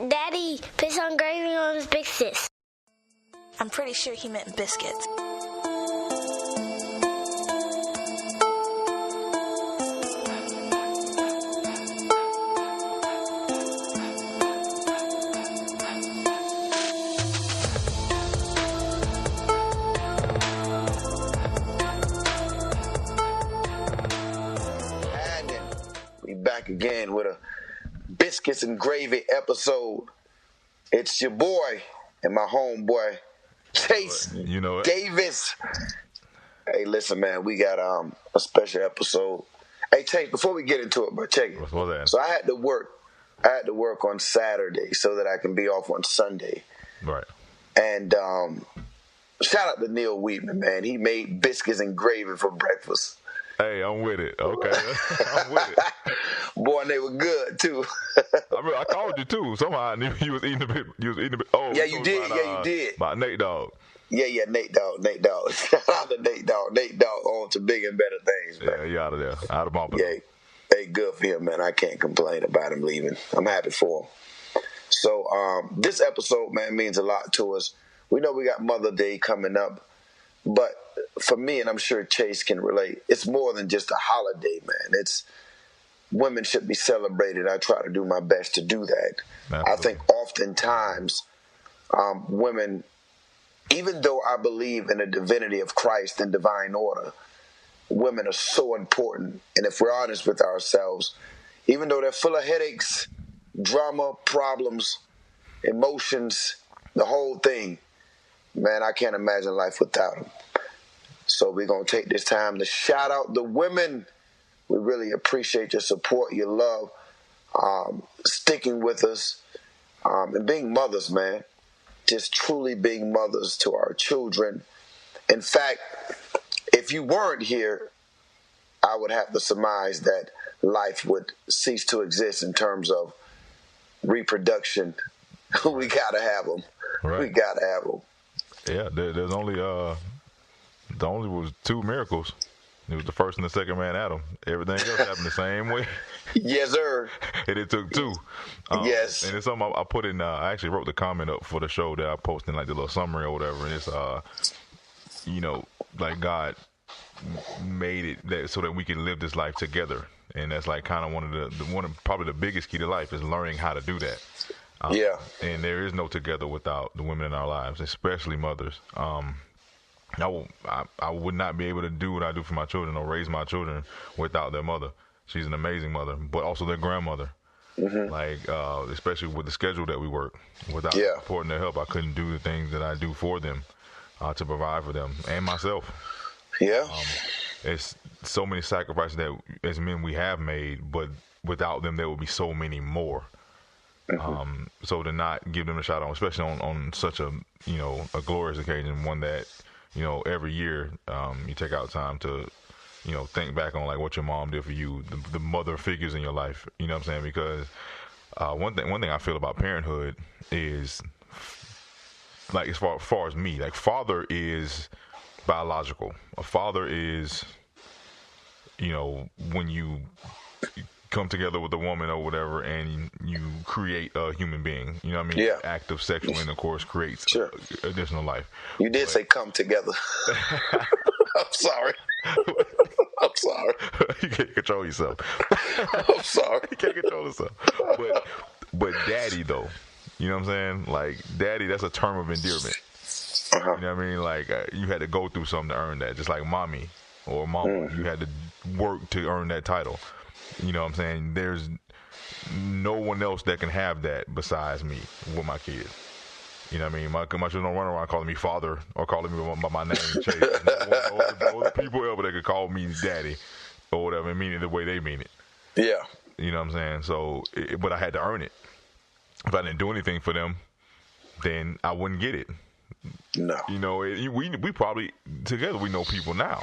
Daddy put some gravy on his biscuits. I'm pretty sure he meant biscuits. Back again with a biscuits and gravy episode. It's your boy and my homeboy Chase Davis. Hey, listen, man, we got a special episode. Hey, Chase, before we get into it, bro, check it. What's that? So I had to work on Saturday so that I can be off on Sunday. Right. And shout out to Neil Weedman, man. He made biscuits and gravy for breakfast. Hey, I'm with it. Okay, I'm with it. Boy, and they were good too. I called you too. Somehow you was eating a bit. Oh, yeah, you did. You did. By Nate Dogg. Yeah, Nate Dogg. Shout out to Nate Dogg. Nate Dogg on to bigger and better things, man. Yeah, he out of there. Out of bumper. Yeah, hey, good for him, man. I can't complain about him leaving. I'm happy for him. So this episode, man, means a lot to us. We know we got Mother's Day coming up, but for me, and I'm sure Chase can relate, it's more than just a holiday, man. It's women should be celebrated. I try to do my best to do that. Absolutely. I think oftentimes women, even though I believe in the divinity of Christ and divine order, women are so important. And if we're honest with ourselves, even though they're full of headaches, drama, problems, emotions, the whole thing, man, I can't imagine life without them. So we're going to take this time to shout out the women. We really appreciate your support, your love, sticking with us, and being mothers, man. Just truly being mothers to our children. In fact, if you weren't here, I would have to surmise that life would cease to exist in terms of reproduction. We got to have them. Right. We got to have them. Yeah, there's only was two miracles. It was the first and the second man, Adam. Everything else happened the same way. Yes, sir. And it took two. Yes. And it's something I put in. I actually wrote the comment up for the show that I posted in like the little summary or whatever. And it's, like God made it that so that we can live this life together. And that's like kind of one of probably the biggest key to life is learning how to do that. Yeah. And there is no together without the women in our lives, especially mothers. I would not be able to do what I do for my children or raise my children without their mother. She's an amazing mother, but also their grandmother. Mm-hmm. Like, especially with the schedule that we work. Without supporting their help, I couldn't do the things that I do for them, to provide for them and myself. Yeah. It's so many sacrifices that as men we have made, but without them there would be so many more. Mm-hmm. So to not give them a shout out, especially on such a glorious occasion, one that every year you take out time to think back on like what your mom did for you, the mother figures in your life. You know what I'm saying? Because one thing I feel about parenthood is like as far as me, like father is biological. A father is when you come together with a woman or whatever and you create a human being, you know what I mean? Yeah. Act of sexual intercourse creates additional life. You did say come together. I'm sorry. I'm sorry. You can't control yourself. I'm sorry. You can't control yourself. But daddy though, you know what I'm saying? Like daddy, that's a term of endearment. Uh-huh. You know what I mean? Like you had to go through something to earn that. Just like mommy or mama, you had to work to earn that title. You know what I'm saying? There's no one else that can have that besides me with my kids. You know what I mean? My children don't run around calling me father or calling me by my name, Chase. No other people ever that could call me daddy or whatever, and mean it the way they mean it. Yeah. You know what I'm saying? So, but I had to earn it. If I didn't do anything for them, then I wouldn't get it. No. We probably, together, we know people now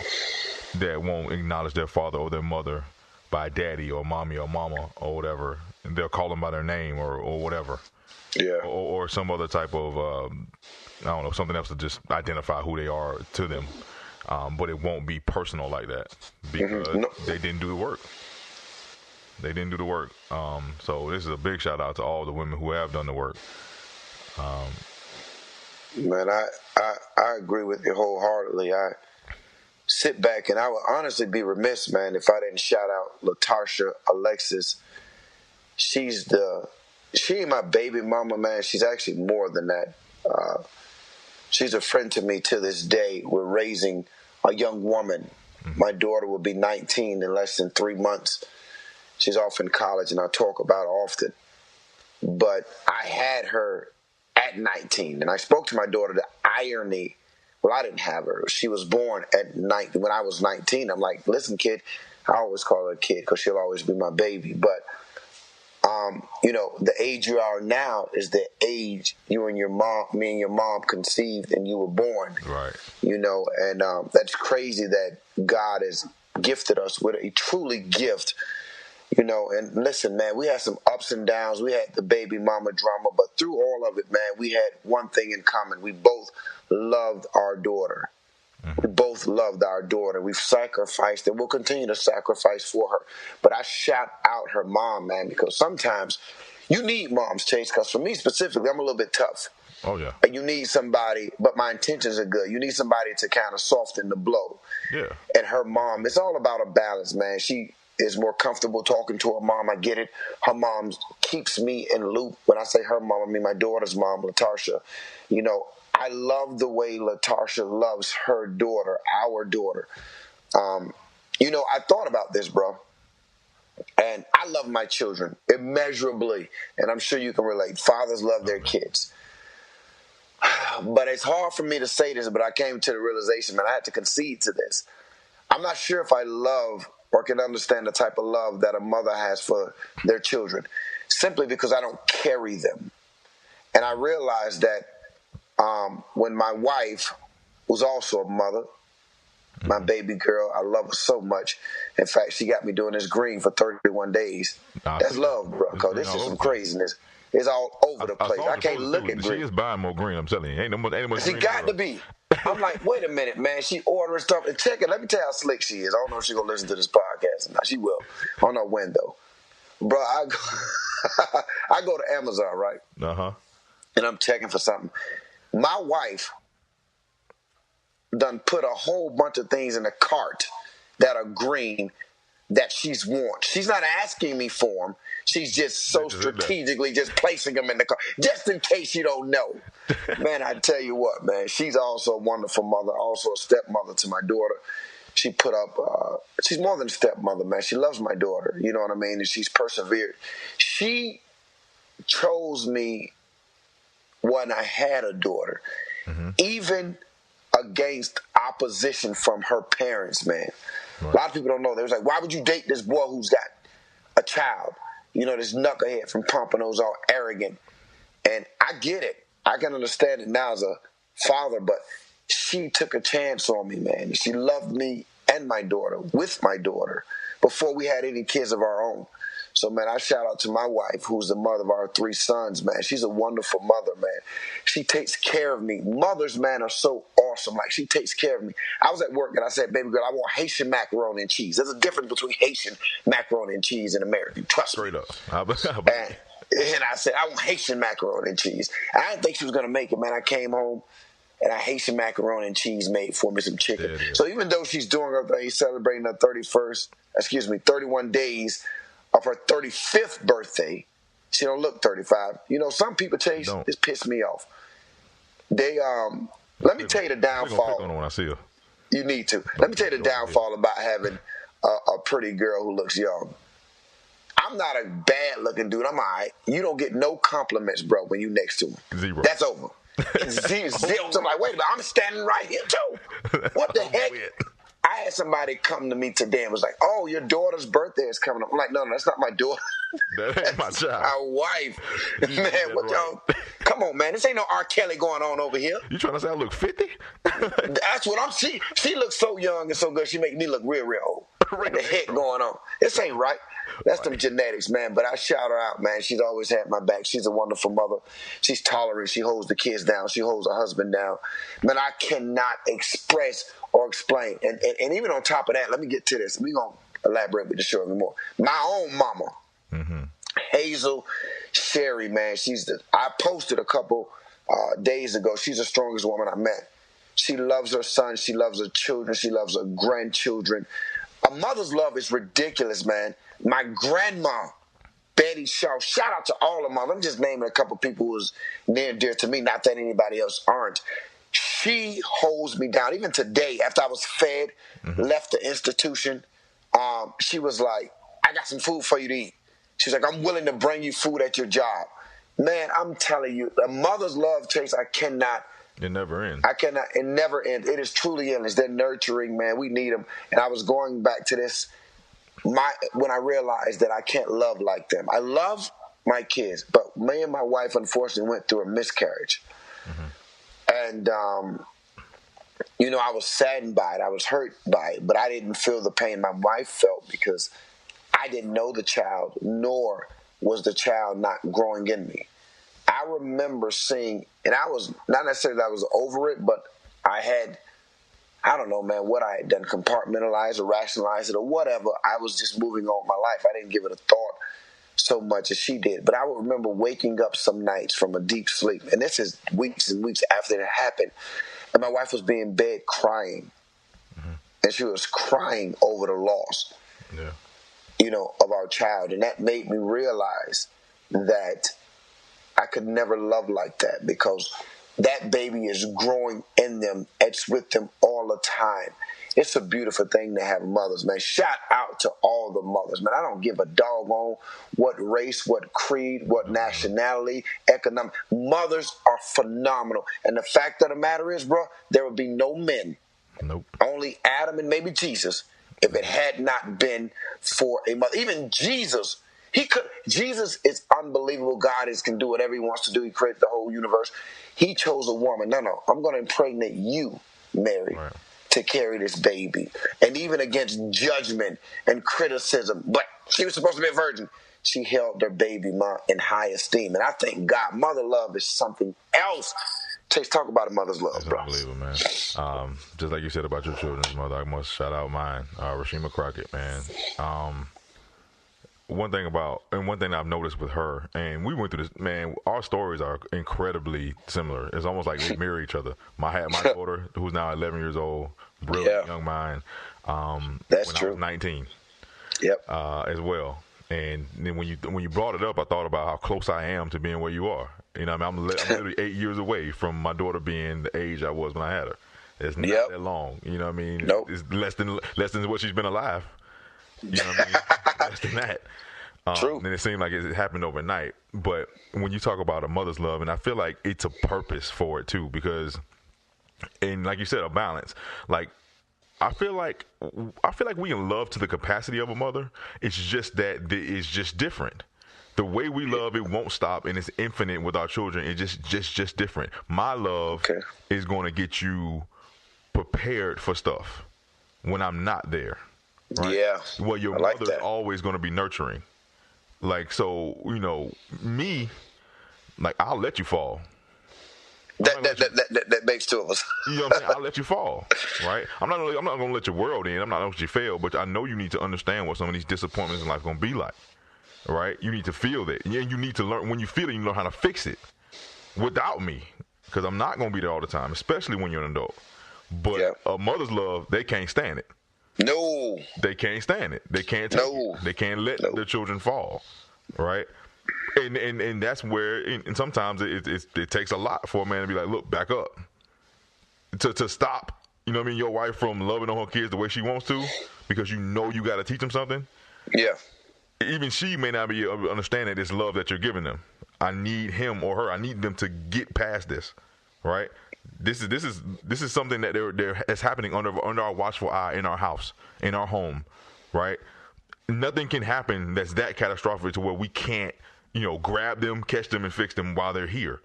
that won't acknowledge their father or their mother by daddy or mommy or mama or whatever. And they'll call them by their name or whatever. Yeah. Or some other type of, something else to just identify who they are to them. But it won't be personal like that because they didn't do the work. They didn't do the work. So this is a big shout out to all the women who have done the work. Man, I agree with you wholeheartedly. I sit back and I would honestly be remiss, man, if I didn't shout out LaTarsha Alexis. She ain't my baby mama, man. She's actually more than that. She's a friend to me to this day. We're raising a young woman. My daughter will be 19 in less than 3 months. She's off in college, and I talk about it often. But I had her at 19, and I spoke to my daughter. The irony, well, I didn't have her. She was born at 19. When I was 19, I'm like, listen, kid, I always call her a kid because she'll always be my baby. But, the age you are now is the age me and your mom conceived and you were born. Right. And that's crazy that God has gifted us with a truly gift. And listen, man, we had some ups and downs. We had the baby mama drama, but through all of it, man, we had one thing in common. We both loved our daughter. We both loved our daughter. We've sacrificed and we'll continue to sacrifice for her. But I shout out her mom, man, because sometimes you need moms, Chase, because for me specifically, I'm a little bit tough. Oh, yeah. And you need somebody, but my intentions are good. You need somebody to kind of soften the blow. Yeah. And her mom, it's all about a balance, man. She is more comfortable talking to her mom. I get it. Her mom keeps me in loop. When I say her mom, I mean my daughter's mom, LaTarsha. I love the way LaTarsha loves her daughter, our daughter. I thought about this, bro. And I love my children immeasurably. And I'm sure you can relate. Fathers love their kids. But it's hard for me to say this, but I came to the realization, man, I had to concede to this. I'm not sure if I love or can understand the type of love that a mother has for their children, simply because I don't carry them. And I realized that when my wife was also a mother, my baby girl, I love her so much. In fact, she got me doing this green for 31 days. That's love, bro, because this is some craziness. It's all over the place. I can't look at green. She is buying more green, I'm telling you. Ain't no more She got to be. I'm like, wait a minute, man. She ordering stuff. And check it. Let me tell you how slick she is. I don't know if she's going to listen to this podcast or not. She will. I don't know when, though. Bro, I go to Amazon, right? Uh-huh. And I'm checking for something. My wife done put a whole bunch of things in a cart that are green that she's worn. She's not asking me for them. She's just so strategically just placing them in the cart, just in case you don't know. Man, I tell you what, man, she's also a wonderful mother, also a stepmother to my daughter. She put up, she's more than a stepmother, man. She loves my daughter, you know what I mean? And she's persevered. She chose me when I had a daughter, even against opposition from her parents, man. Right. A lot of people don't know. They was like, why would you date this boy who's got a child? This knucklehead from Pompano's, all arrogant. And I get it. I can understand it now as a father, but she took a chance on me, man. She loved me and my daughter, with my daughter, before we had any kids of our own. So, man, I shout out to my wife, who's the mother of our 3 sons, man. She's a wonderful mother, man. She takes care of me. Mothers, man, are so awesome. Like, she takes care of me. I was at work, and I said, baby girl, I want Haitian macaroni and cheese. There's a difference between Haitian macaroni and cheese and American. Trust me. Straight up. And I said, I want Haitian macaroni and cheese. I didn't think she was going to make it, man. I came home, and I Haitian macaroni and cheese made for me some chicken. So even though she's doing her thing, celebrating her 31 days of her 35th birthday, she don't look 35. Some people, Chase, this pissed me off. They let me tell you the downfall. Pick on her when I see her. You need to. Let me tell you the downfall about having a pretty girl who looks young. I'm not a bad looking dude. I'm all right. You don't get no compliments, bro, when you next to me. 0. That's over. It's 0. I'm like, wait a minute, I'm standing right here too. What the heck? I had somebody come to me today and was like, oh, your daughter's birthday is coming up. I'm like, no, that's not my daughter. That ain't my child. My wife. Man, what y'all? Come on, man. This ain't no R. Kelly going on over here. You trying to say I look 50? That's what I'm seeing. She looks so young and so good. She make me look real, real old. What the heck going on? This ain't right. That's them genetics, man. But I shout her out, man. She's always had my back. She's a wonderful mother. She's tolerant. She holds the kids down. She holds her husband down. Man, I cannot express or explain. And even on top of that, let me get to this. We're going to elaborate with the show anymore. My own mama, Hazel Sherry, man. I posted a couple days ago. She's the strongest woman I met. She loves her son. She loves her children. She loves her grandchildren. A mother's love is ridiculous, man. My grandma, Betty Shaw. Shout out to all of them. I'm just naming a couple people who's near and dear to me. Not that anybody else aren't. She holds me down. Even today, after I was fed, left the institution, she was like, I got some food for you to eat. She's like, I'm willing to bring you food at your job. Man, I'm telling you, a mother's love, Chase, I cannot. It never ends. It never ends. It is truly endless. They're nurturing, man. We need them. And I was going back to this when I realized that I can't love like them. I love my kids, but me and my wife, unfortunately, went through a miscarriage. And, I was saddened by it. I was hurt by it, but I didn't feel the pain my wife felt because I didn't know the child, nor was the child not growing in me. I remember seeing, and I was not necessarily that I was over it, but I don't know, man, what I had done, compartmentalize or rationalize it or whatever. I was just moving on with my life. I didn't give it a thought so much as she did. But I would remember waking up some nights from a deep sleep, and this is weeks and weeks after it happened, and my wife was being in bed crying, and she was crying over the loss, of our child. And that made me realize that I could never love like that because that baby is growing in them. It's with them all the time. It's a beautiful thing to have mothers, man. Shout out to all the mothers, man. I don't give a doggone what race, what creed, what nationality, economic. Mothers are phenomenal. And the fact of the matter is, bro, there would be no men. Nope. Only Adam and maybe Jesus if it had not been for a mother. Even Jesus, Jesus is unbelievable. God can do whatever he wants to do. He created the whole universe. He chose a woman. No, I'm going to impregnate you, Mary, to carry this baby. And even against judgment and criticism, but she was supposed to be a virgin, she held her baby in high esteem. And I thank God. Mother love is something else. Chase, talk about a mother's love, bro. Unbelievable, man. Just like you said about your children's mother, I must shout out mine, Rashima Crockett, man. One thing I've noticed with her, and we went through this, man, our stories are incredibly similar. It's almost like we mirror each other. I had my daughter, who's now 11 years old, brilliant young mind. That's when true. I was 19. Yep. As well. And then when you brought it up, I thought about how close I am to being where you are. You know, I'm literally 8 years away from my daughter being the age I was when I had her. It's not that long. You know what I mean? Nope. It's less than what she's been alive. You know what I mean? Less than that. True. And it seemed like it happened overnight. But when you talk about a mother's love, and I feel like it's a purpose for it too, because, and like you said, a balance. Like, I feel like we can love to the capacity of a mother. It's just that it's just different. The way we love, it won't stop, and it's infinite with our children. It's just different. My love is going to get you prepared for stuff when I'm not there. Right? Yeah. Well, your mother's always going to be nurturing. Like, so, me, like, I'll let you fall. That makes two of us. You know what I'm saying? I'll let you fall, right? I'm not going to let your world in. I'm not going to let you fail, but I know you need to understand what some of these disappointments in life are going to be like, right? You need to feel that. And you need to learn, when you feel it, you know how to fix it without me, because I'm not going to be there all the time, especially when you're an adult. But a mother's love, they can't stand it. No. They can't stand it. They can't take it. They can't let their children fall, right? And that's where, and sometimes it takes a lot for a man to be like, look, back up. To stop, you know what I mean, your wife from loving on her kids the way she wants to, because you got to teach them something. Yeah. Even she may not be understanding this love that you're giving them. I need him or her. I need them to get past this, right? This is something that that's happening under our watchful eye in our house, in our home, right? Nothing can happen that's that catastrophic to where we can't, grab them, catch them, and fix them while they're here.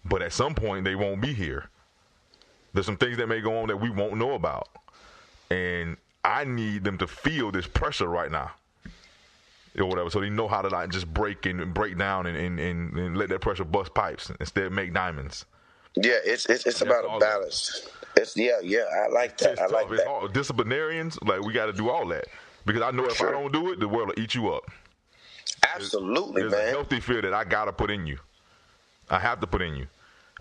But at some point, they won't be here. There's some things that may go on that we won't know about. And I need them to feel this pressure right now, or whatever, so they know how to not just break down and let that pressure bust pipes. Instead, make diamonds. Yeah, it's about a balance. I like that. It's tough. It's all disciplinarians. Like, we got to do all that. because I know if I don't do it, the world will eat you up. Absolutely, There's man. a healthy fear that I gotta put in you. I have to put in you.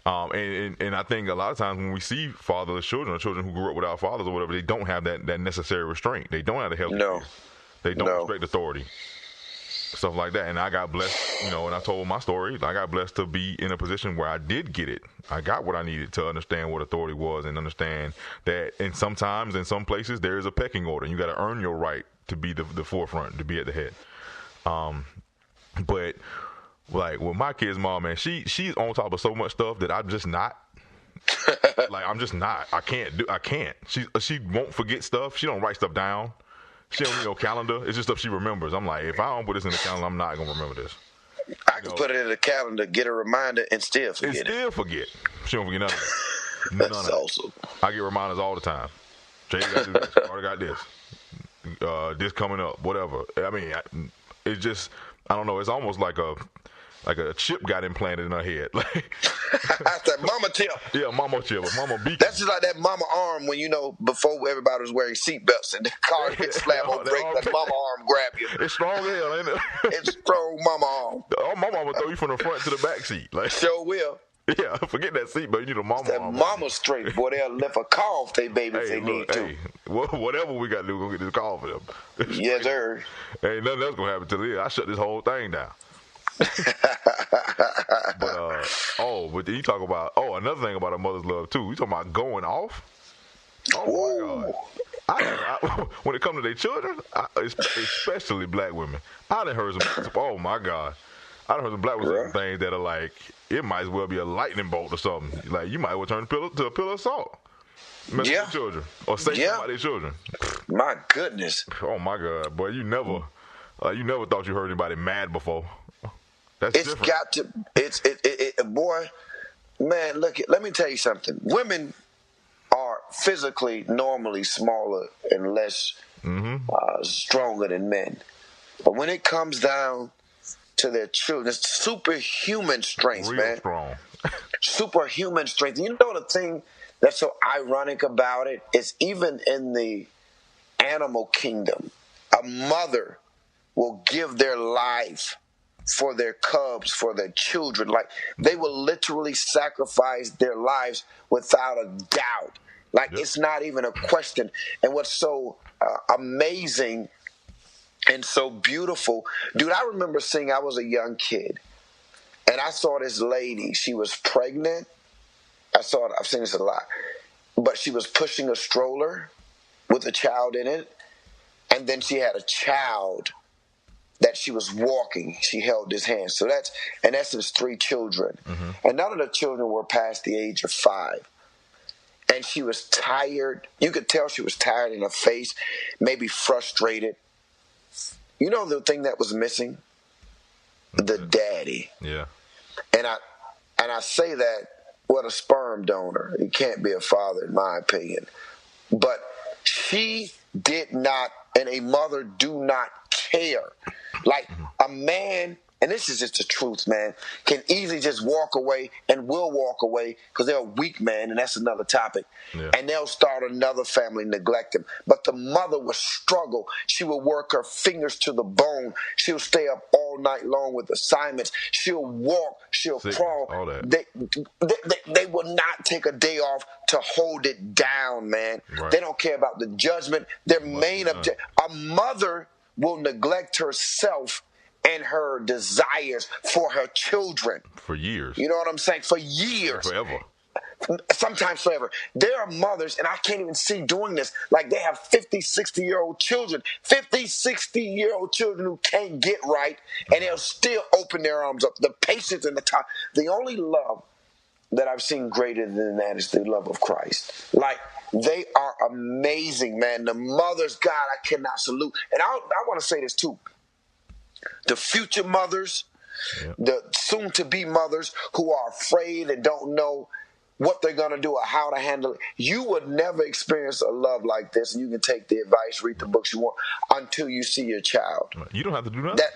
And I think a lot of times when we see fatherless children or children who grew up without fathers or whatever, they don't have that necessary restraint. They don't have the healthy fear. They don't respect authority. Stuff like that. And I got blessed, and I told my story. I got blessed to be in a position where I did get it. I got what I needed to understand what authority was and understand that sometimes in some places there is a pecking order. You got to earn your right to be the forefront, to be at the head. But like with my kid's mom, man, she's on top of so much stuff that I'm just not. Like I'm just not. I can't. She won't forget stuff. She don't write stuff down. She don't need no calendar. It's just stuff she remembers. I'm like, if I don't put this in the calendar, I'm not gonna remember this. I can put it in the calendar, get a reminder, and still forget it. She don't forget none of it. That's awesome. I get reminders all the time. Jay got to do this. Already got this. This coming up. Whatever. I mean, it's just, I don't know. It's almost like a chip got implanted in her head. That's that mama chip. Yeah, mama chip. Mama beacon. That's just like that mama arm when, before everybody was wearing seatbelts and the car hit slam on brake, that mama arm grab you. It's strong as hell, ain't it? It's strong mama arm. My mama throw you from the front to the back seat. Sure will. Yeah, forget that seat, but you need a mama that arm. That mama straight. Boy, they'll lift a car off their baby if they need to. Whatever we got to do, we're going to get this call for them. Yes, sir. Ain't nothing else going to happen till then. I shut this whole thing down. But then you talk about another thing about a mother's love too. You talking about going off? Oh my God! When it comes to their children, especially black women, I done heard some. Oh my God! I done heard some black women say things that are like, it might as well be a lightning bolt or something. Like you might as well turn to a pillar of salt. Their children or say something about their children. My goodness! Oh my God, boy! You never thought you heard anybody mad before. It's got to. Boy, man. Look, let me tell you something. Women are physically normally smaller and less stronger than men, but when it comes down to their children, it's superhuman strength, man. Strong. Superhuman strength. You know the thing that's so ironic about it is even in the animal kingdom, a mother will give their life for their cubs, for their children. Like, they will literally sacrifice their lives without a doubt. Like, it's not even a question. And what's so amazing and so beautiful, dude, I remember seeing, I was a young kid, and I saw this lady. She was pregnant. I've seen this a lot. But she was pushing a stroller with a child in it, and then she had a child that she was walking. She held his hand. So that's, in essence, 3 children. And none of the children were past the age of 5. And she was tired. You could tell she was tired in her face, maybe frustrated. You know the thing that was missing? The daddy. Yeah. And I say that with a sperm donor. He can't be a father, in my opinion. But she did not, and a mother do not care. Like a man, and this is just the truth, man, can easily just walk away and will walk away because they're a weak man, and that's another topic. Yeah. And they'll start another family, neglect them. But the mother will struggle. She will work her fingers to the bone. She'll stay up all night long with assignments. She'll walk. She'll crawl. All that. They will not take a day off to hold it down, man. Right. They don't care about the judgment. Their main objective. A mother will neglect herself and her desires for her children. For years. You know what I'm saying? For years. Forever. Sometimes forever. There are mothers, and I can't even see doing this, like they have 50, 60-year-old children. 50, 60-year-old children who can't get right, and they'll still open their arms up. The patience and the time. The only love that I've seen greater than that is the love of Christ. Like, they are amazing, man. The mothers, God, I cannot salute. And I want to say this too. The future mothers, the soon-to-be mothers who are afraid and don't know what they're going to do or how to handle it. You would never experience a love like this, and you can take the advice, read the books you want, until you see your child. You don't have to do nothing.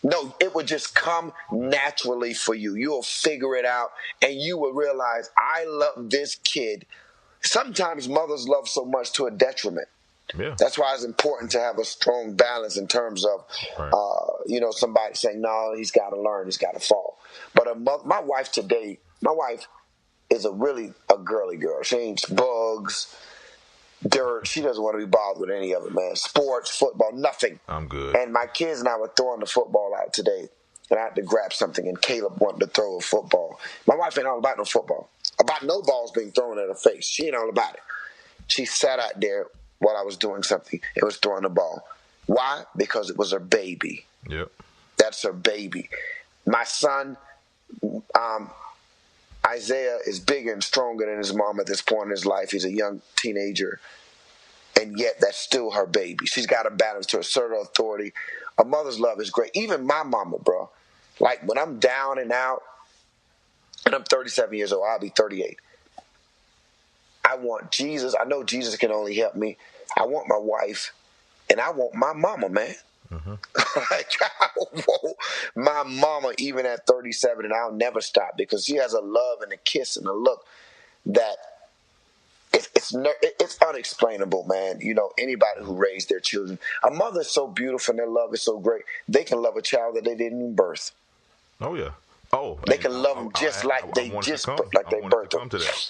No, it would just come naturally for you. You'll figure it out, and you will realize, I love this kid. Sometimes mothers love so much to a detriment. Yeah. That's why it's important to have a strong balance in terms of, somebody saying, no, he's got to learn, he's got to fall. But my wife is a girly girl. She ain't bugs, dirt. She doesn't want to be bothered with any of it, man. Sports, football, nothing. I'm good. And my kids and I were throwing the football out today, and I had to grab something, and Caleb wanted to throw a football. My wife ain't all about no football, about no balls being thrown at her face. She ain't all about it. She sat out there while I was doing something and was throwing the ball. Why? Because it was her baby. Yep. That's her baby. My son, Isaiah, is bigger and stronger than his mom at this point in his life. He's a young teenager, and yet that's still her baby. She's got a balance to assert her authority. A mother's love is great. Even my mama, bro. Like, when I'm down and out, and I'm 37 years old, I'll be 38. I want Jesus. I know Jesus can only help me. I want my wife, and I want my mama, man. Mm-hmm. Like, I want my mama even at 37, and I'll never stop because she has a love and a kiss and a look that it's unexplainable, man. You know, anybody who raised their children. A mother is so beautiful and their love is so great. They can love a child that they didn't even birth. Oh, yeah. Oh, they can love them just like they birthed them. To that.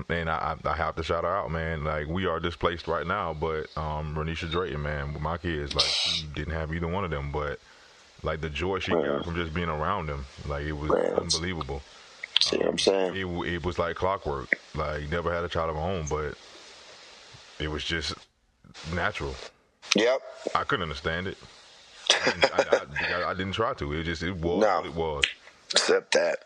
And I have to shout her out, man. Like, we are displaced right now, but Renisha Drayton, man, with my kids, like, she didn't have either one of them, but like the joy she got from just being around them, like, it was unbelievable. See what I'm saying? It was like clockwork. Like, never had a child of my own, but it was just natural. Yep. I couldn't understand it. I didn't try to. It was what it was. Except that.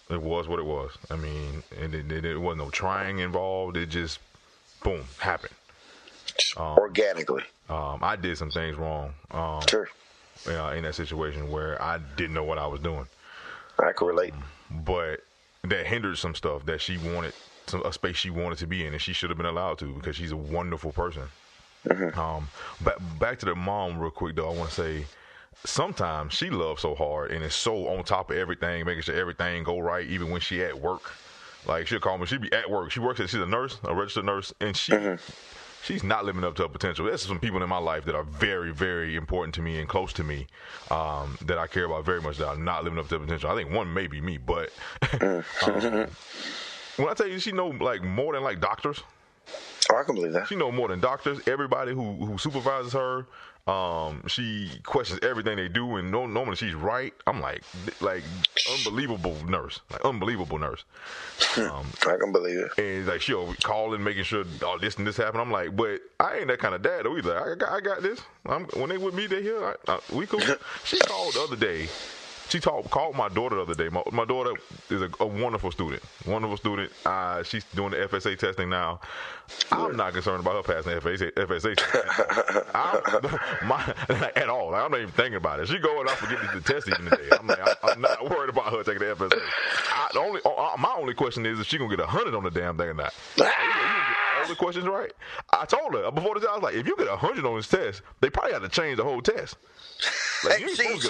It was what it was. I mean, and it wasn't no trying involved. It just, boom, happened. Organically. I did some things wrong. Sure. In that situation where I didn't know what I was doing. I can relate. But that hindered some stuff that she wanted, a space she wanted to be in, and she should have been allowed to because she's a wonderful person. Mm-hmm. Back to the mom real quick, though, I want to say, sometimes she loves so hard and is so on top of everything, making sure everything go right, even when she at work. Like, she'll call me, she'll be at work. She's a nurse, a registered nurse, and she's not living up to her potential. There's some people in my life that are very, very important to me and close to me, that I care about very much, that are not living up to their potential. I think one may be me, but when I tell you she know, like, more than, like, doctors. Oh, I can believe that. She know more than doctors. Everybody who supervises her, she questions everything they do, and normally she's right. I'm like unbelievable nurse. I can believe it. And like, she'll call in, making sure all this and this happen. I'm like, but I ain't that kind of dad though either. I got this. When they with me, they here. We cool. She called the other day. She called my daughter the other day. My daughter is a wonderful student. She's doing the FSA testing now. I'm not concerned about her passing the FSA test. At all. Like, I'm not even thinking about it. She go and I forget the test even today. I'm like, I'm not worried about her taking the FSA. My only question is if she gonna get 100 on the damn thing or not. Like, you get all the questions right. I told her before this, I was like, if you get 100 on this test, they probably have to change the whole test. Like, you ain't supposed to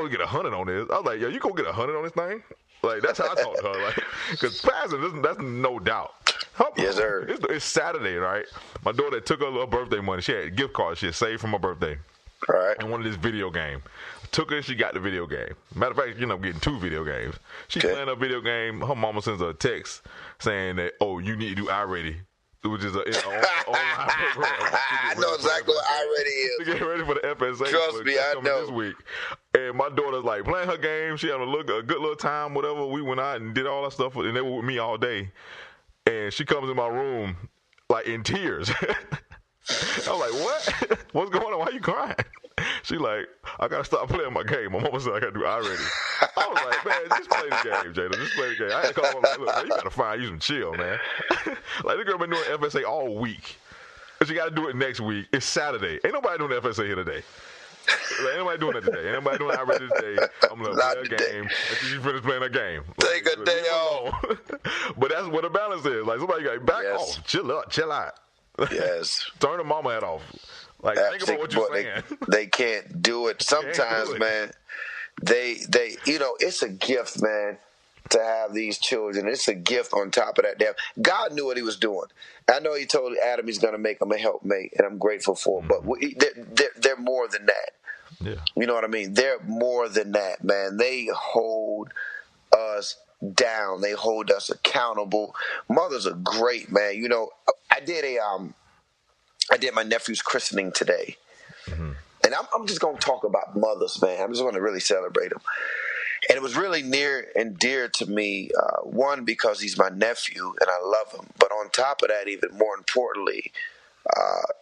get 100 on this. I was like, yo, you gonna get 100 on this thing? Like, that's how I talked to her. Like, because passing, that's no doubt. Yes, sir. It's Saturday, right? My daughter took her little birthday money. She had gift cards she had saved from her birthday. All right. And wanted this video game. Took her, she got the video game. Matter of fact, she ended up getting 2 video games. She playing her video game. Her mama sends her a text saying that, oh, you need to do iReady, which is an online program. I know exactly what iReady is. To get ready for the FSA. Trust me, I know. This week. And my daughter's like playing her game. She had a good little time, whatever. We went out and did all that stuff, and they were with me all day. And she comes in my room, like, in tears. I was like, what? What's going on? Why are you crying? She like, I got to stop playing my game. My mama said I got to do iReady. I was like, man, just play the game, Jada. Just play the game. I had to call her, like, look, man, you got to find you some chill, man. Like, the girl been doing FSA all week. And she got to do it next week. It's Saturday. Ain't nobody doing FSA here today. Like, ain't nobody doing that today. Ain't nobody doing iReady today. I'm going to play a game until she finish playing her game. Take a day off. But that's what the balance is. Like, somebody got back off. Chill out. Yes. Turn the mama hat off. Like, think about what you're saying. They can't do it. Sometimes, man, they, you know, it's a gift, man. to have these children. It's a gift on top of that. Damn, God knew what he was doing. I know he told Adam he's going to make him a helpmate, and I'm grateful for it. But they're more than that. Yeah. You know what I mean? They're more than that, man. They hold us down. They hold us accountable. Mothers are great, man. You know, I did my nephew's christening today. Mm-hmm. And I'm just going to talk about mothers, man. I'm just going to really celebrate them. And it was really near and dear to me, one, because he's my nephew and I love him. But on top of that, even more importantly,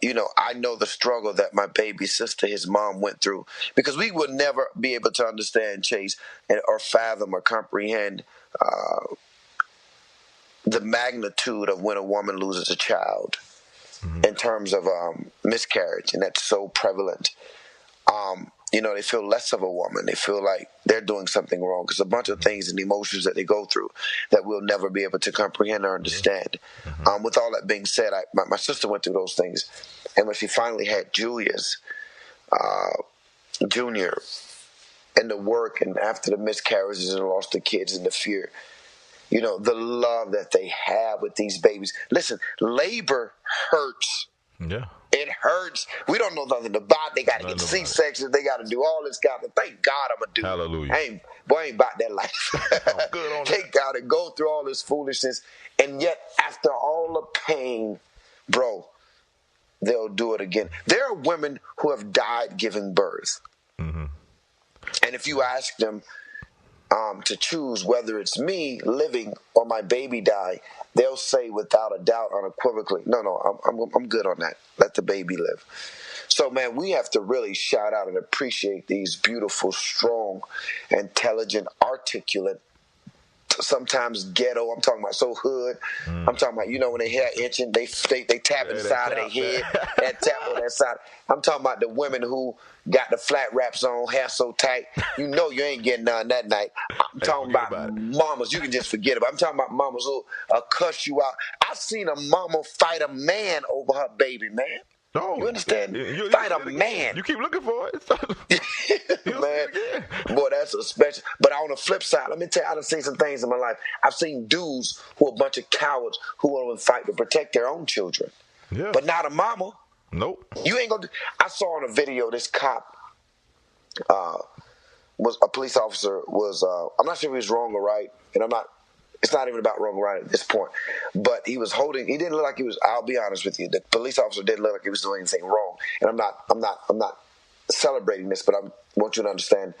you know, I know the struggle that my baby sister, his mom, went through. Because we would never be able to understand, Chase, or fathom or comprehend the magnitude of when a woman loses a child in terms of miscarriage. And that's so prevalent. You know, they feel less of a woman. They feel like they're doing something wrong because a bunch of things and emotions that they go through that we'll never be able to comprehend or understand. Mm-hmm. With all that being said, my sister went through those things. And when she finally had Julius, Junior, and the work and after the miscarriages and lost the kids and the fear, you know, the love that they have with these babies. Listen, labor hurts. Yeah. It hurts. We don't know nothing about it. They got to get C-sections. They got to do all this kind of. Thank God I'm a dude. Hallelujah. I ain't about that life. I'm good on They got to go through all this foolishness. And yet, after all the pain, bro, they'll do it again. There are women who have died giving birth. Mm-hmm. And if you ask them to choose whether it's me living or my baby die, they'll say without a doubt, unequivocally, no, I'm good on that. Let the baby live. So, man, we have to really shout out and appreciate these beautiful, strong, intelligent, articulate, sometimes ghetto. I'm talking about so hood. I'm talking about, you know, when they hair itching, they tap inside of their head, that tap on that side. I'm talking about the women who got the flat wraps on, hair so tight, you know you ain't getting none that night. I'm talking about mamas. You can just forget about it. I'm talking about mamas who cuss you out. I've seen a mama fight a man over her baby, man. Oh, you understand? Fight a man. You keep looking for it. Man, boy, that's a special. But on the flip side, let me tell you, I've seen some things in my life. I've seen dudes who are a bunch of cowards who want to fight to protect their own children. Yeah. But not a mama. Nope. You ain't gonna. I saw on a video this cop was a police officer was. I'm not sure if he was wrong or right, and I'm not. It's not even about wrong or right at this point. But he was holding. He didn't look like he was. I'll be honest with you. The police officer didn't look like he was doing anything wrong. And I'm not celebrating this, but I want you to understand.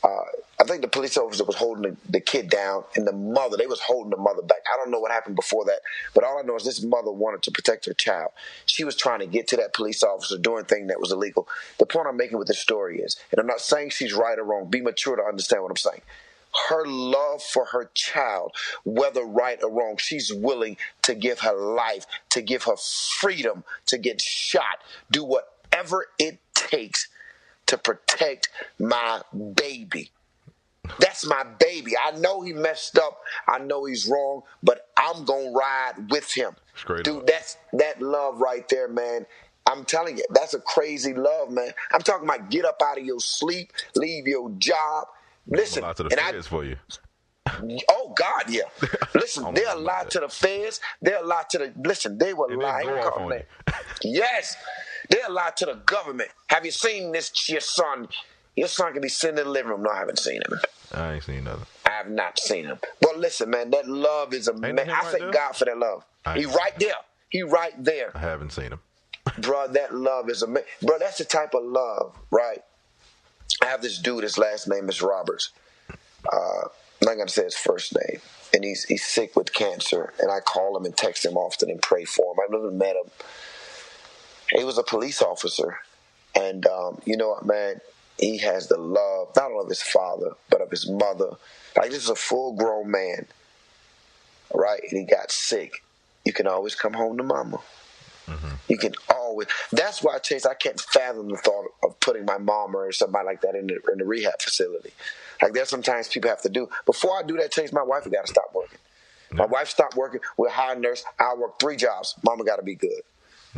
I think the police officer was holding the kid down, and the mother, they was holding the mother back. I don't know what happened before that, but all I know is this mother wanted to protect her child. She was trying to get to that police officer doing thing that was illegal. The point I'm making with this story is, and I'm not saying she's right or wrong, be mature to understand what I'm saying. Her love for her child, whether right or wrong, she's willing to give her life, to give her freedom, to get shot, do whatever it takes to protect my baby. That's my baby. I know he messed up. I know he's wrong, but I'm going to ride with him. Dude, that's that love right there, man. I'm telling you, that's a crazy love, man. I'm talking about get up out of your sleep, leave your job. Listen, a lot to the feds for you. Oh, God, yeah. Listen, they'll lie to the feds. They'll lie to the... Listen, they will lie. Yes. They'll lie to the government. Have you seen this, your son? Your son can be sitting in the living room. No, I haven't seen him. I ain't seen nothing. I have not seen him. But listen, man, that love is amazing. I thank God for that love. He right there. He right there. I haven't seen him. Bro, that love is amazing. Bro, that's the type of love, right? I have this dude, his last name is Roberts. I'm not going to say his first name. And he's sick with cancer. And I call him and text him often and pray for him. I've never met him. He was a police officer. And you know what, man? He has the love, not only of his father, but of his mother. Like, this is a full-grown man, right? And he got sick. You can always come home to mama. Mm-hmm. You can always. That's why, Chase, I can't fathom the thought of putting my mom or somebody like that in the rehab facility. Like, there's sometimes people have to do. Before I do that, Chase, my wife has got to stop working. Yep. My wife stopped working. We're a high nurse. I work 3 jobs. Mama got to be good.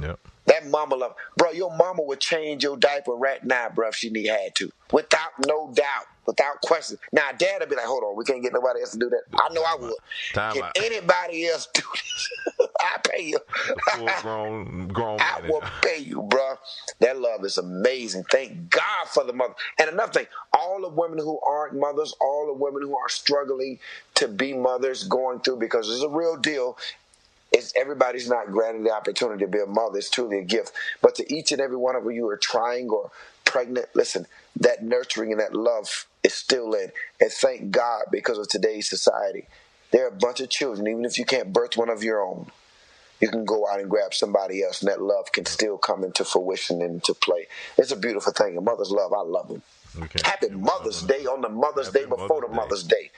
Yep. That mama love, bro. Your mama would change your diaper right now, bro, if she had to, without no doubt, without question. Now, Dad would be like, "Hold on, we can't get nobody else to do that." I know I would. Can anybody else do this? I pay you. grown. I will pay you, bro. That love is amazing. Thank God for the mother. And another thing, all the women who aren't mothers, all the women who are struggling to be mothers, going through, because it's a real deal. Everybody's not granted the opportunity to be a mother. It's truly a gift. But to each and every one of you who are trying or pregnant, listen, that nurturing and that love is still in. And thank God, because of today's society, there are a bunch of children, even if you can't birth one of your own, you can go out and grab somebody else, and that love can still come into fruition and into play. It's a beautiful thing. A mother's love, I love them. Happy Mother's Day on the Mother's Day before the Mother's Day.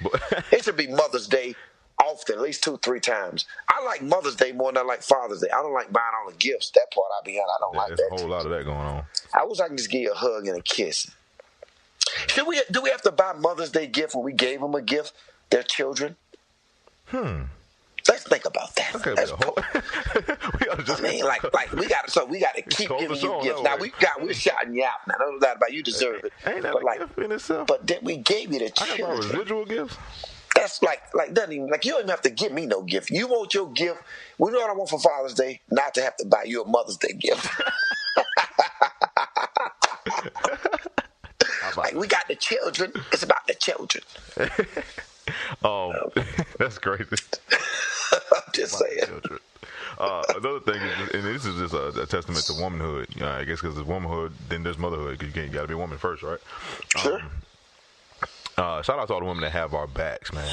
It should be Mother's Day often, at least 2-3 times. I like Mother's Day more than I like Father's Day. I don't like buying all the gifts. That part I don't like that. There's a whole lot of that going on. I wish I could just give you a hug and a kiss. Do we have to buy Mother's Day gift when we gave them a gift, their children? Let's think about that. Okay, we got to keep giving you gifts. Now we're shouting you out. Now no doubt about it, you deserve it. Ain't that a gift in itself? But then we gave you the children. I got my residual gifts. That's doesn't even you don't even have to give me no gift. You want your gift. We know what I want for Father's Day, not to have to buy you a Mother's Day gift. We got the children. It's about the children. That's crazy. I'm just saying. Another thing is, and this is just a testament to womanhood. I guess because there's womanhood, then there's motherhood. Because you got to be a woman first, right? Sure. Shout out to all the women that have our backs, man.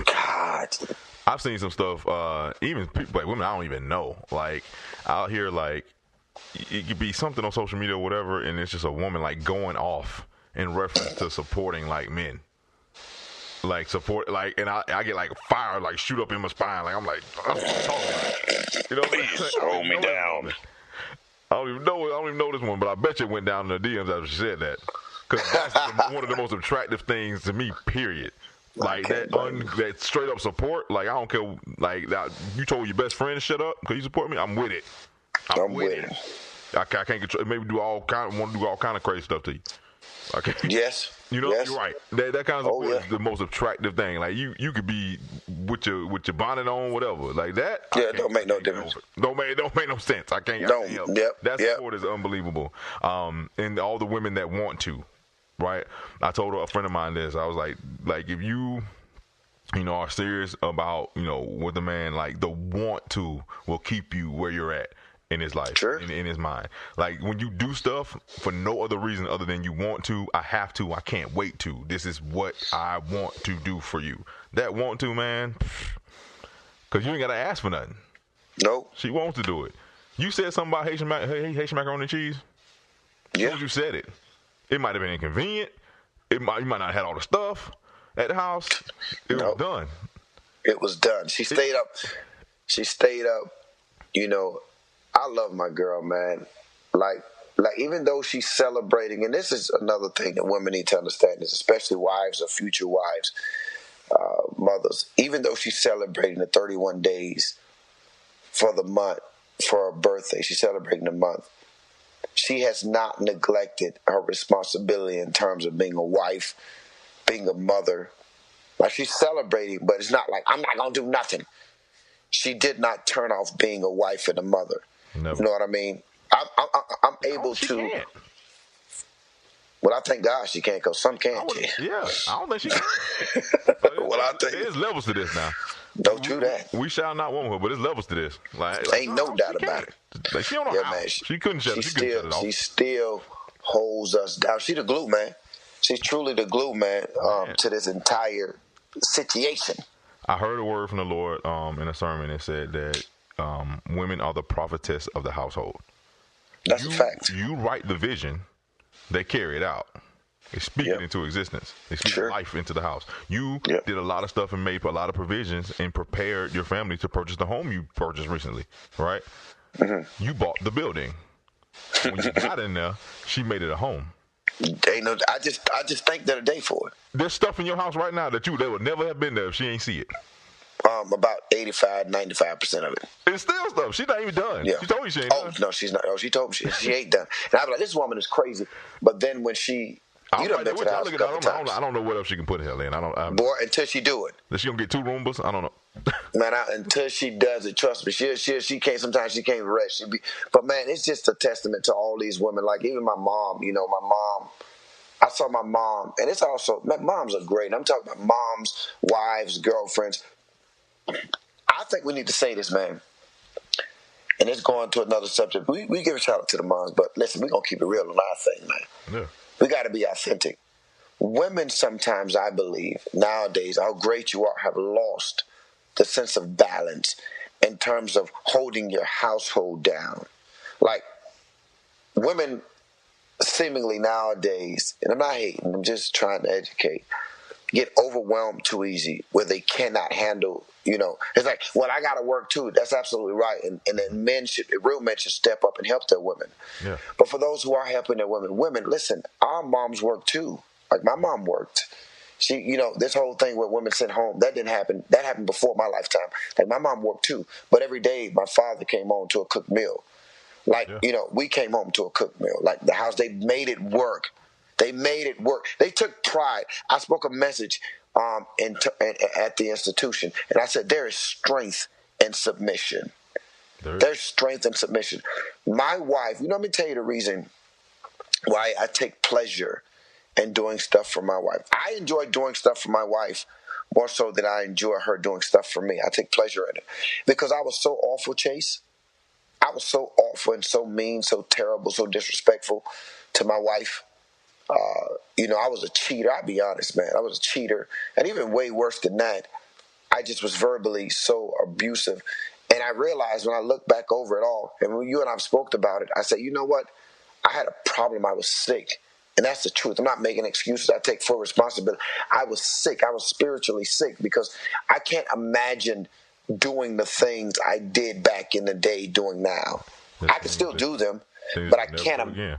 God. I've seen some stuff, even people, like women I don't even know. Like, out here, like, it could be something on social media or whatever, and it's just a woman, like, going off in reference to supporting, like, men. Like, support, like, and I get, like, fire, like, shoot up in my spine. Like, I'm like, I'm talking about. You know what I'm saying? Hold me down. I don't even know this one, but I bet you it went down in the DMs after she said that. Because that's one of the most attractive things to me, period. Like, that straight up support, like, I don't care, like, that you told your best friend to shut up because you support me, I'm with it. I'm with it. I can't control, maybe want to do all kind of crazy stuff to you. Okay. Yes. You know, yes. You're right. That kind of support is the most attractive thing. Like, you could be with your bonnet on, whatever. Like that. Yeah, it don't make no difference. Don't make no sense. I can't help. That support is unbelievable. And all the women that want to. Right, I told a friend of mine this. I was like if you are serious about with the man, like the want to will keep you where you're at in his life, sure. in his mind. Like when you do stuff for no other reason other than you want to, I have to, I can't wait to. This is what I want to do for you. That want to, man, because you ain't gotta ask for nothing. Nope. She wants to do it. You said something about Haitian macaroni and cheese. Yeah. You said it. It might have been inconvenient. You might not have had all the stuff at the house. It was done. It was done. She stayed up. I love my girl, man. Like even though she's celebrating, and this is another thing that women need to understand, is especially wives or future wives, mothers. Even though she's celebrating the 31 days for the month for her birthday, she's celebrating the month. She has not neglected her responsibility in terms of being a wife, being a mother. Like, she's celebrating, but it's not like, I'm not going to do nothing. She did not turn off being a wife and a mother. Never. You know what I mean? I'm able to. Can't. Well, I thank God she can't, because some can't. Yeah, I don't think she can. Well, I think there's levels to this now. Don't do that. We shall not womanhood, but there's levels to this. Like ain't no doubt about it. Like, she don't know how. Man, she couldn't shut it off. She still holds us down. She's the glue, man. She's truly the glue, man, to this entire situation. I heard a word from the Lord in a sermon that said that women are the prophetess of the household. That's a fact. You write the vision, they carry it out. They speak it into existence. They speak life into the house. You did a lot of stuff and made a lot of provisions and prepared your family to purchase the home you purchased recently, right? Mm-hmm. You bought the building. When you got in there, she made it a home. I just thanked her today for it. There's stuff in your house right now that would never have been there if she ain't see it. About 85-95% of it. It's still stuff. She's not even done. Yeah. She told you she ain't done. No, she's not. Oh, she told me she ain't done. And I was like, this woman is crazy. But then when you done been to the house a couple times. I don't know what else she can put hell in. Boy, until she do it. Is she gonna get 2 Roombas? I don't know. Man, until she does it, trust me, she can't. Sometimes she can't rest. But man, it's just a testament to all these women. Like even my mom. You know, my mom. I saw my mom, and it's also moms are great. I'm talking about moms, wives, girlfriends. I think we need to say this, man. And it's going to another subject. We give a shout out to the moms, but listen, we're gonna keep it real on our thing, man. Yeah. We got to be authentic. Women sometimes, I believe, nowadays, how great you are, have lost the sense of balance in terms of holding your household down. Like, women seemingly nowadays, and I'm not hating, I'm just trying to educate, get overwhelmed too easy where they cannot handle, it's like, well, I got to work too. That's absolutely right. And then real men should step up and help their women. Yeah. But for those who are helping their women, listen, our moms work too. Like my mom worked. She, this whole thing where women sent home, that didn't happen. That happened before my lifetime. Like my mom worked too. But every day my father came home to a cooked meal. Like, we came home to a cooked meal. Like the house, they made it work. They made it work. They took pride. I spoke a message at the institution, and I said, there is strength in submission. There's strength in submission. My wife, let me tell you the reason why I take pleasure in doing stuff for my wife. I enjoy doing stuff for my wife more so than I enjoy her doing stuff for me. I take pleasure in it because I was so awful, Chase. I was so awful and so mean, so terrible, so disrespectful to my wife. I was a cheater. I'll be honest, man. I was a cheater. And even way worse than that, I just was verbally so abusive. And I realized when I look back over it all, and when you and I've spoke about it, I said, you know what? I had a problem. I was sick. And that's the truth. I'm not making excuses. I take full responsibility. I was sick. I was spiritually sick because I can't imagine doing the things I did back in the day doing now. I can still do them, but I can't.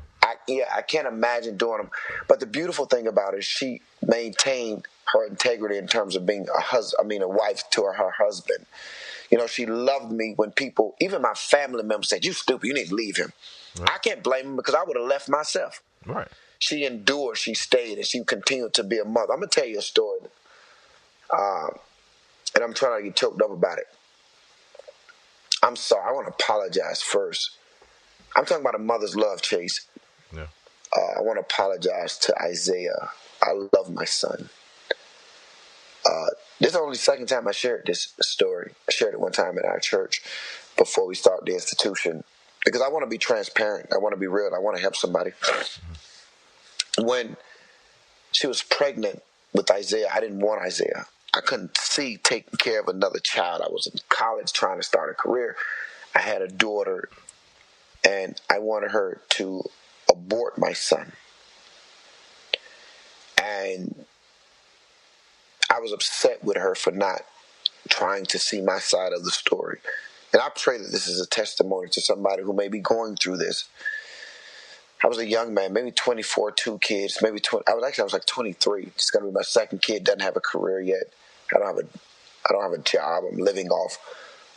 I can't imagine doing them. But the beautiful thing about it is she maintained her integrity in terms of being a wife to her husband. She loved me when people, even my family members, said, "You stupid, you need to leave him." Right. I can't blame him because I would have left myself. Right. She endured, she stayed, and she continued to be a mother. I'm gonna tell you a story, and I'm trying to get choked up about it. I'm sorry. I want to apologize first. I'm talking about a mother's love, Chase. Yeah. I want to apologize to Isaiah. I love my son. This is only the second time I shared this story. I shared it one time in our church before we started the institution because I want to be transparent. I want to be real. I want to help somebody. When she was pregnant with Isaiah, I didn't want Isaiah. I couldn't see taking care of another child. I was in college trying to start a career. I had a daughter, and I wanted her to abort my son. And I was upset with her for not trying to see my side of the story. And I pray that this is a testimony to somebody who may be going through this. I was a young man, maybe 24, 2 kids, maybe 20. I was like 23. It's going to be my second kid, doesn't have a career yet. I don't have a job. I'm living off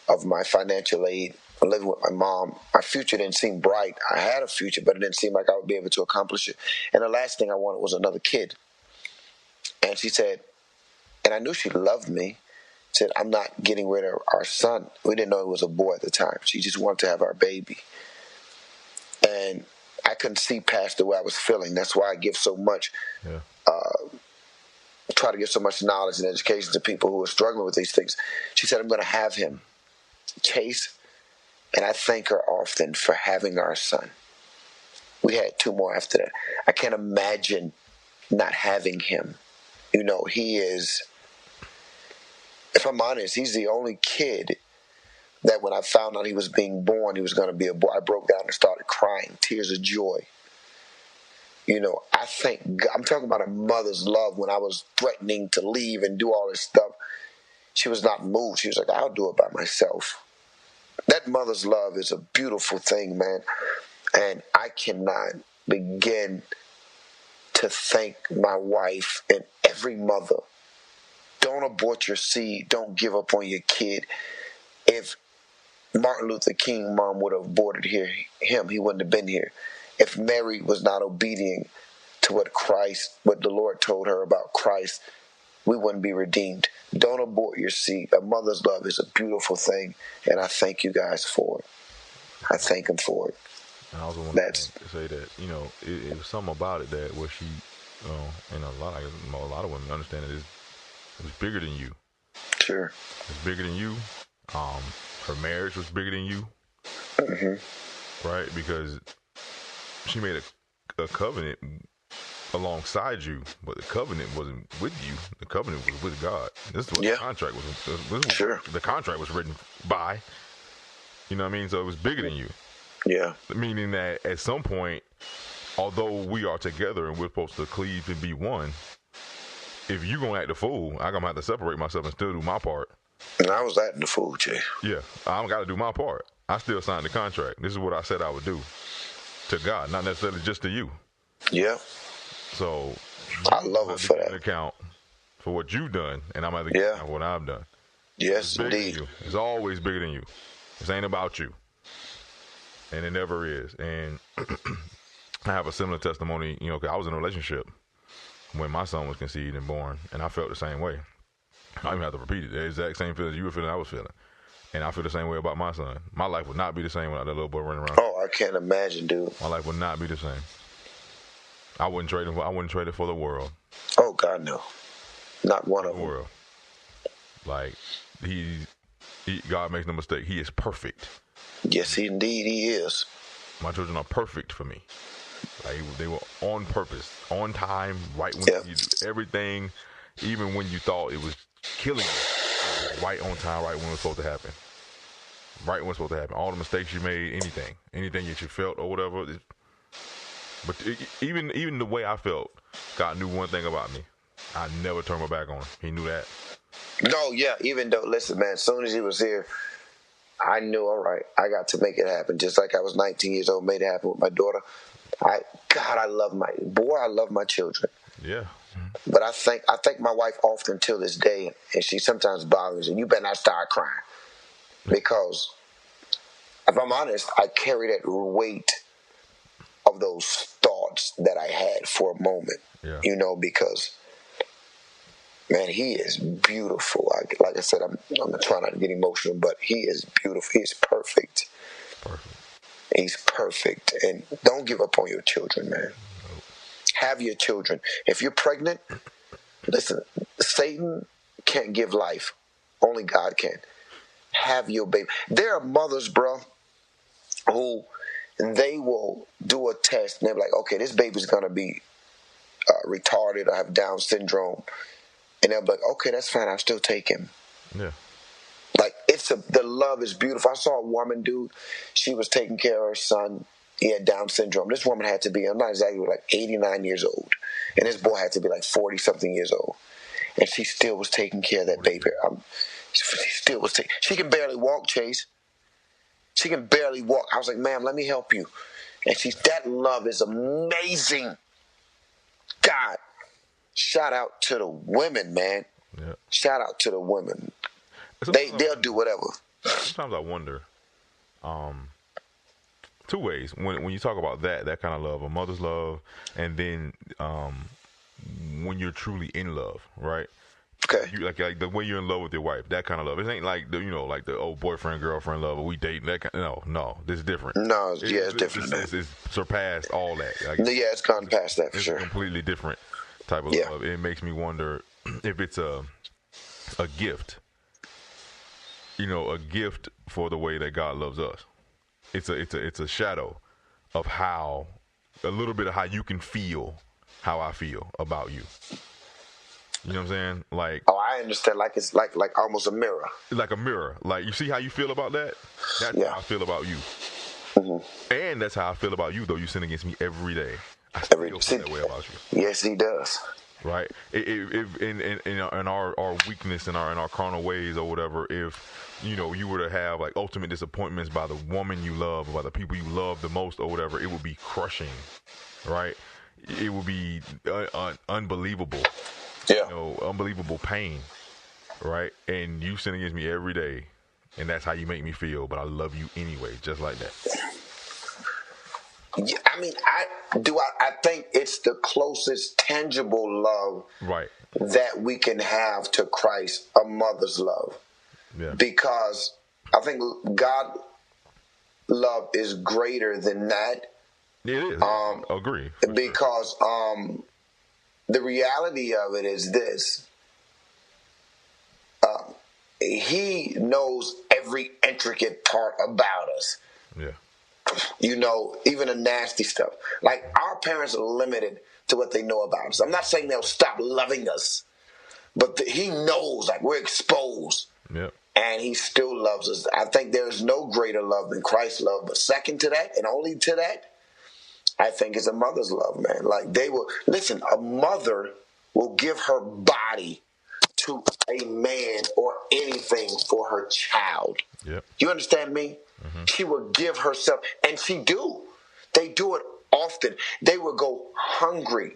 of my financial aid. I'm living with my mom. My future didn't seem bright. I had a future, but it didn't seem like I would be able to accomplish it. And the last thing I wanted was another kid. And she said, and I knew she loved me, said, I'm not getting rid of our son. We didn't know it was a boy at the time. She just wanted to have our baby. And I couldn't see past the way I was feeling. That's why I give so much, try to give so much knowledge and education to people who are struggling with these things. She said, I'm going to have him, Chase. And I thank her often for having our son. We had 2 more after that. I can't imagine not having him. He is, if I'm honest, he's the only kid that when I found out he was being born, he was going to be a boy, I broke down and started crying, tears of joy. I think God, I'm talking about a mother's love. When I was threatening to leave and do all this stuff, she was not moved. She was like, I'll do it by myself. That mother's love is a beautiful thing, man. And I cannot begin to thank my wife and every mother Don't abort your seed. Don't give up on your kid. If Martin Luther King mom would have aborted him, he wouldn't have been here. If Mary was not obedient to what the Lord told her about Christ, we wouldn't be redeemed. Don't abort your seed. A mother's love is a beautiful thing, and I thank you guys for it. I thank him for it. And I also want to say that, it was something about it that where she, and a lot of women understand it was bigger than you. Sure. It's bigger than you. Her marriage was bigger than you. Mm-hmm. Right? Because she made a covenant alongside you, but the covenant wasn't with you. The covenant was with God. This is what the contract was. Sure. The contract was written by. You know what I mean? So it was bigger than you. Yeah. Meaning that at some point, although we are together and we're supposed to cleave and be one, if you're going to act a fool, I'm going to have to separate myself and still do my part. And I was acting a fool, Jay. Yeah. I got to do my part. I still signed the contract. This is what I said I would do to God, not necessarily just to you. Yeah. So I love it for that. Account for what you've done, and I'm going to give account for what I've done. Yes, indeed. It's always bigger than you. This ain't about you. And it never is. And I have a similar testimony, 'cause I was in a relationship when my son was conceived and born, and I felt the same way. I don't even have to repeat it. The exact same feelings you were feeling, I was feeling. And I feel the same way about my son. My life would not be the same without that little boy running around. Oh, I can't imagine, dude. My life would not be the same. I wouldn't trade it for the world. Oh, God, no. Not one of them. World. Like, God makes no mistake. He is perfect. Yes, indeed, he is. My children are perfect for me. Like, they were on purpose, on time, right when you do everything, even when you thought it was killing you. Right on time, right when it was supposed to happen. Right when it was supposed to happen. All the mistakes you made, anything that you felt or whatever. But even the way I felt, God knew one thing about me. I never turned my back on him. He knew that. No, yeah, even though, listen, man, as soon as he was here, I knew, all right, I got to make it happen. Just like I was 19 years old, made it happen with my daughter. I love my children. Yeah. But I thank my wife often till this day, and she sometimes bothers me. You better not start crying. Because, if I'm honest, I carry that weight of those thoughts that I had for a moment. Yeah. Because, man, he is beautiful. Like I said, I'm trying not to get emotional, but he is beautiful. He is perfect. He's perfect. And don't give up on your children, man. Have your children. If you're pregnant, listen, Satan can't give life. Only God can. Have your baby. There are mothers, bro, who they will do a test and they're like, okay, this baby's going to be retarded or have Down syndrome. And they'll be like, okay, that's fine. I'll still take him. Yeah. Like, the love is beautiful. I saw a woman, dude. She was taking care of her son. He had Down syndrome. This woman had to be, I'm not exactly, like 89 years old. And this boy had to be like 40-something years old. And she still was taking care of that baby. She can barely walk, Chase. She can barely walk. I was like, ma'am, let me help you. And that love is amazing. God, shout out to the women, man. Yeah. Shout out to the women. They'll do whatever. Sometimes I wonder, two ways. When you talk about that kind of love, a mother's love, and then when you're truly in love, right? Okay. You like the way you're in love with your wife, that kind of love. It ain't like like the old boyfriend girlfriend love, or we date. That kind. No, this is different. No, it's different. It's surpassed all that. Like, yeah, it's gone past that for sure. It's a completely different type of love. It makes me wonder if it's a gift. A gift for the way that God loves us. It's a shadow of a little bit of how you can feel how I feel about you. You know what I'm saying? Like, oh, I understand. Like it's like almost a mirror. Like a mirror. Like, you see how you feel about that? That's how I feel about you. Mm-hmm. And that's how I feel about you, though you sin against me every day. I still feel that way about you. Yes, he does. Right? In our weakness, in our carnal ways or whatever, if you were to have like ultimate disappointments by the woman you love or by the people you love the most or whatever, it would be crushing, right? It would be unbelievable. Yeah. Unbelievable pain. right? And you sin against me every day, and that's how you make me feel. But I love you anyway, just like that. Yeah, I mean, I think it's the closest tangible love Right. that we can have to Christ, a mother's love. Yeah. Because I think God love is greater than that. It is. Agree. Because the reality of it is this. He knows every intricate part about us. Yeah. You know, even the nasty stuff. Like, our parents are limited to what they know about us. I'm not saying they'll stop loving us, but he knows, like, we're exposed. Yep. And he still loves us. I think there's no greater love than Christ's love. But second to that, and only to that, I think is a mother's love, man. Like, they will, listen, a mother will give her body to a man or anything for her child. Yep. You understand me? Mm-hmm. She will give herself, and they do it often. They will go hungry.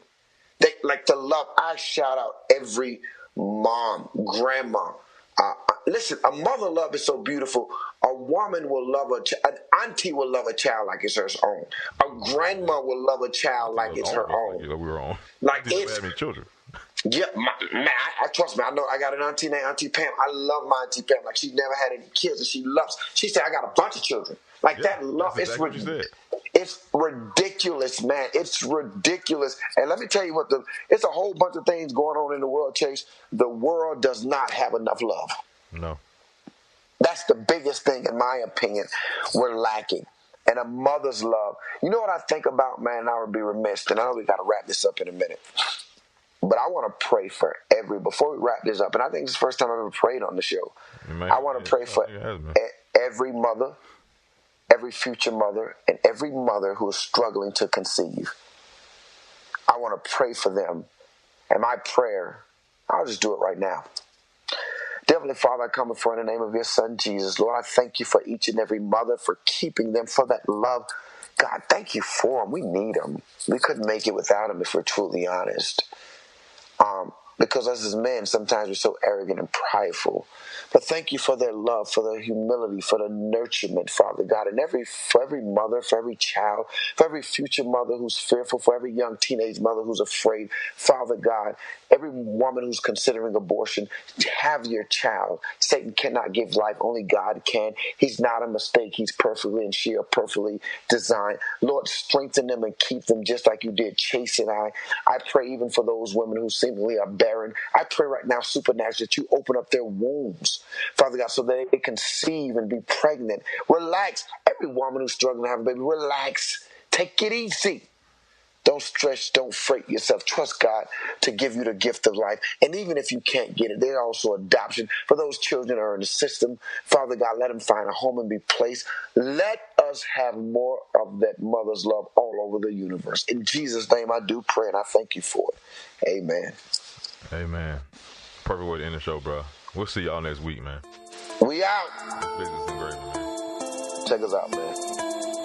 They like to love. I shout out every mom, grandma. Listen, a mother love is so beautiful. A woman will love an auntie will love a child like it's her own. A grandma will love a child like it's her own. Like we were on. Like it's have any children. Yeah, man, I trust me. I know I got an auntie named Auntie Pam. I love my Auntie Pam. Like, she's never had any kids, and she said, I got a bunch of children. Like, that love, exactly it's ridiculous, man. It's ridiculous. And let me tell you it's a whole bunch of things going on in the world, Chase. The world does not have enough love. No. That's the biggest thing, in my opinion, we're lacking. And a mother's love. You know what I think about, man? I would be remiss, and I know we got to wrap this up in a minute. But I want to pray for before we wrap this up, and I think it's the first time I've ever prayed on the show. I want to pray for every mother, every future mother, and every mother who is struggling to conceive. I want to pray for them. And my prayer, I'll just do it right now. Dear Heavenly Father, I come before you in the name of your Son, Jesus. Lord, I thank you for each and every mother, for keeping them, for that love. God, thank you for them. We need them. We couldn't make it without them if we're truly honest. Because us as men, sometimes we're so arrogant and prideful. But thank you for their love, for their humility, for their nurturement, Father God. And for every mother, for every child, for every future mother who's fearful, for every young teenage mother who's afraid, Father God, every woman who's considering abortion, have your child. Satan cannot give life, only God can. He's not a mistake. He's perfectly and she are perfectly designed. Lord, strengthen them and keep them just like you did Chase and I. I pray even for those women who seemingly are barren. I pray right now, supernaturally, that you open up their wombs, Father God, so that they conceive and be pregnant. Relax. Every woman who's struggling to have a baby, relax. Take it easy. Don't stress, don't freight yourself. Trust God to give you the gift of life. And even if you can't get it, there's also adoption. For those children that are in the system, Father God, let them find a home and be placed. Let us have more of that mother's love all over the universe. In Jesus' name I do pray, and I thank you for it. Amen. Amen. Perfect way to end the show, bro. We'll see y'all next week, man. We out. Bizcuits Gravy, man. Check us out, man.